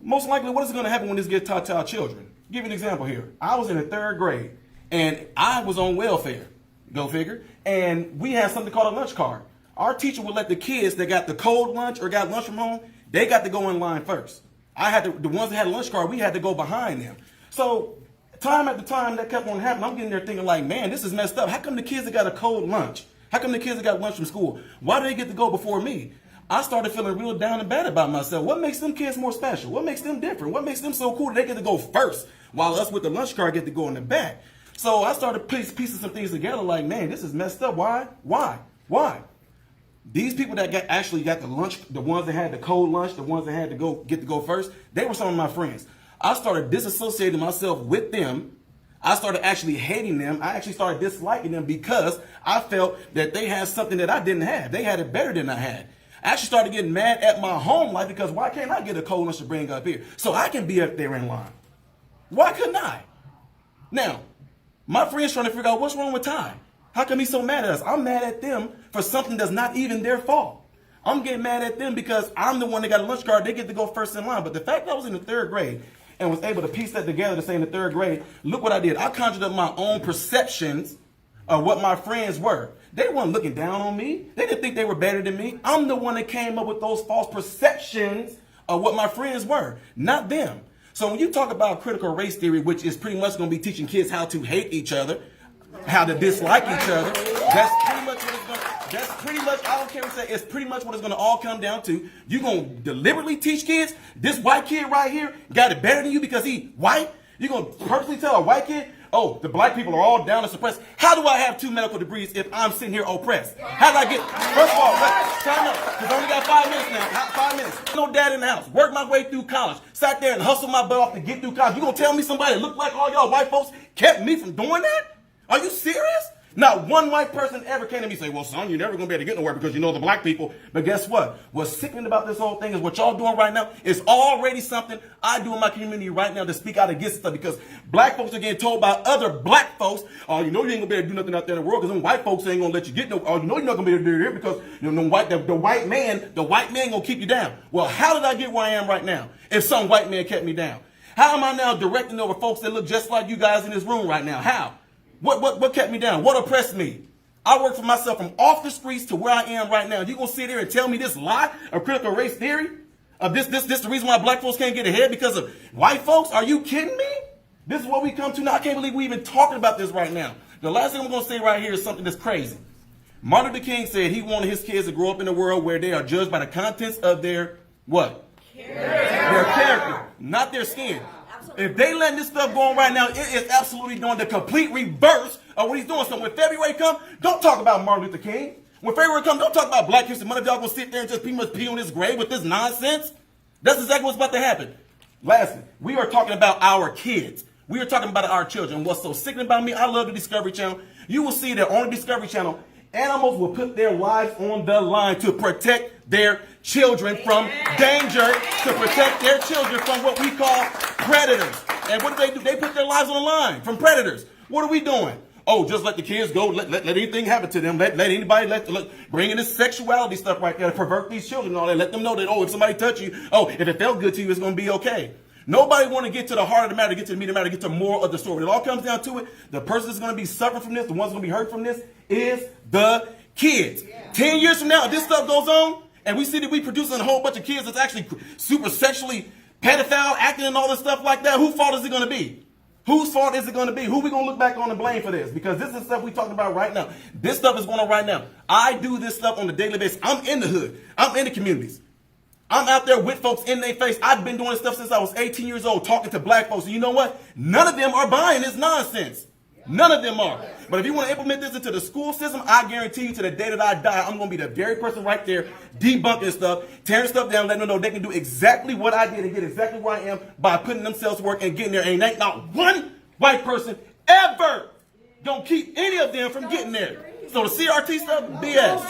Most likely, what is going to happen when this gets taught to our children? I'll give you an example here. I was in the 3rd grade, and I was on welfare. Go figure. And we had something called a lunch card. Our teacher would let the kids that got the cold lunch or got lunch from home, they got to go in line first. The ones that had a lunch card, we had to go behind them. So time after time that kept on happening, I'm getting there thinking like, man, this is messed up. How come the kids that got a cold lunch? How come the kids that got lunch from school? Why do they get to go before me? I started feeling real down and bad about myself. What makes them kids more special? What makes them different? What makes them so cool that they get to go first while us with the lunch card get to go in the back? So I started piecing some things together like, man, this is messed up. Why? These people that actually got the lunch, the ones that had the cold lunch, the ones that had to get to go first, they were some of my friends. I started disassociating myself with them. I started actually hating them. I actually started disliking them because I felt that they had something that I didn't have. They had it better than I had. I actually started getting mad at my home life because why can't I get a cold lunch to bring up here so I can be up there in line? Why couldn't I? Now, my friend's trying to figure out what's wrong with Ty. How come he's so mad at us? I'm mad at them for something that's not even their fault. I'm getting mad at them because I'm the one that got a lunch card. They get to go first in line. But the fact that I was in the 3rd grade and was able to piece that together to say in the 3rd grade, look what I did. I conjured up my own perceptions of what my friends were. They weren't looking down on me. They didn't think they were better than me. I'm the one that came up with those false perceptions of what my friends were, not them. So when you talk about critical race theory, which is pretty much going to be teaching kids how to hate each other, how to dislike each other, that's pretty much what it's going to, I don't care what you say, it's pretty much what it's going to all come down to. You're going to deliberately teach kids, this white kid right here got it better than you because he white? You're going to purposely tell a white kid, oh, the black people are all down and suppressed. How do I have 2 medical degrees if I'm sitting here oppressed? How did I get, first of all, time out, because I only got 5 minutes now, 5 minutes. No dad in the house, worked my way through college, sat there and hustled my butt off to get through college. You gonna tell me somebody that looked like all y'all white folks kept me from doing that? Are you serious? Not one white person ever came to me and say, well, son, you're never going to be able to get nowhere because you know the black people. But guess what? What's sickening about this whole thing is what y'all doing right now is already something I do in my community right now to speak out against stuff because black folks are getting told by other black folks, oh, you know you ain't going to be able to do nothing out there in the world because them white folks ain't going to let you get no, oh, you know you're not going to be able to do it here because you know, the white man going to keep you down. Well, how did I get where I am right now if some white man kept me down? How am I now directing over folks that look just like you guys in this room right now? How? What kept me down? What oppressed me? I worked for myself from off the streets to where I am right now. You gonna sit here and tell me this lie of critical race theory? Of this the reason why black folks can't get ahead because of white folks? Are you kidding me? This is what we come to now. I can't believe we even talking about this right now. The last thing I'm gonna say right here is something that's crazy. Martin Luther King said he wanted his kids to grow up in a world where they are judged by the contents of their what? Their character, not their skin. If they letting this stuff go on right now, it is absolutely doing the complete reverse of what he's doing. So when February comes, don't talk about Martin Luther King. When February comes, don't talk about Black History Month. If y'all gonna sit there and just pretty much pee on this grave with this nonsense, that's exactly what's about to happen. Lastly, we are talking about our kids. We are talking about our children. What's so sickening about me, I love the Discovery Channel. You will see that on the Discovery Channel, animals will put their lives on the line to protect their children from danger, to protect their children from what we call predators. And what do? They put their lives on the line from predators. What are we doing? Oh, just let the kids go. Let anything happen to them. Let anybody bring in this sexuality stuff right there to pervert these children and all that. Let them know that, oh, if somebody touch you, oh, if it felt good to you, it's going to be okay. Nobody want to get to the heart of the matter, get to the meat of the matter, get to the moral of the story. It all comes down to it. The person that's going to be suffering from this, the one's going to be hurt from this, is the kids. 10 years from now, if this stuff goes on, and we see that we producing a whole bunch of kids that's actually super sexually pedophile, acting and all this stuff like that, whose fault is it going to be? Whose fault is it going to be? Who we going to look back on and blame for this? Because this is stuff we talking about right now. This stuff is going on right now. I do this stuff on a daily basis. I'm in the hood. I'm in the communities. I'm out there with folks in their face. I've been doing this stuff since I was 18 years old, talking to black folks. And you know what? None of them are buying this nonsense. None of them are. But if you want to implement this into the school system, I guarantee you to the day that I die, I'm going to be the very person right there debunking stuff, tearing stuff down, letting them know they can do exactly what I did and get exactly where I am by putting themselves to work and getting there. And ain't not one white person ever going to keep any of them from getting there. So the CRT stuff, BS.